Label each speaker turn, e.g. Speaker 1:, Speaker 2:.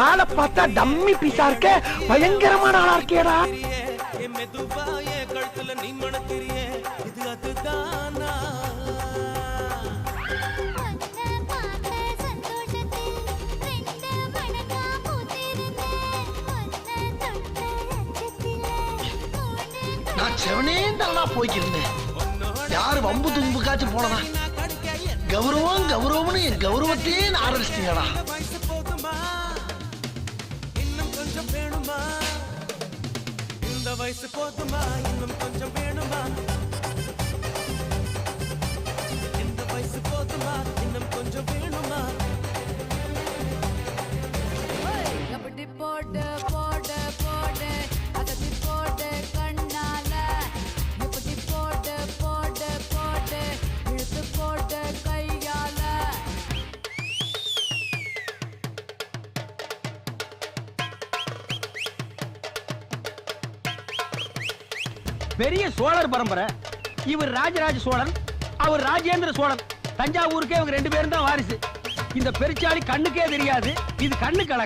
Speaker 1: ஆளை பார்த்தா டம்மி பீஸா இருக்க, பயங்கரமான ஆளா இருக்கேடா. நான் செவனே நல்லா போய்க்கிருந்தேன். யாரு வம்பு தும்புக்காச்சும் போனதா? கௌரவம் கௌரவம்னு என் கௌரவத்தையே ஆரம்பிச்சிட்டீங்களா? இன்னும் கொஞ்சம் வேணுமா? இந்த வயசு போதுமா? இன்னும் கொஞ்சம் வேணுமா? இந்த வயசு போதுமா? இன்னும் கொஞ்சம் வேணுமா? எப்படி போட்டு போட்டு போட்டு அதட்டி போட்டு கண்ணால எப்படி போட்டு போட்டு போட்டு இழுத்து போட்டு கையால. பெரிய சோழர் பரம்பரை. இவர் ராஜராஜ சோழன், அவர் ராஜேந்திர சோழன். தஞ்சாவூருக்கே இவங்க 2 பேரும் தான் வாரிசு. இந்த பெருச்சாளி கண்ணுக்கே தெரியாது. இது கண்ணுக்கு அழகா.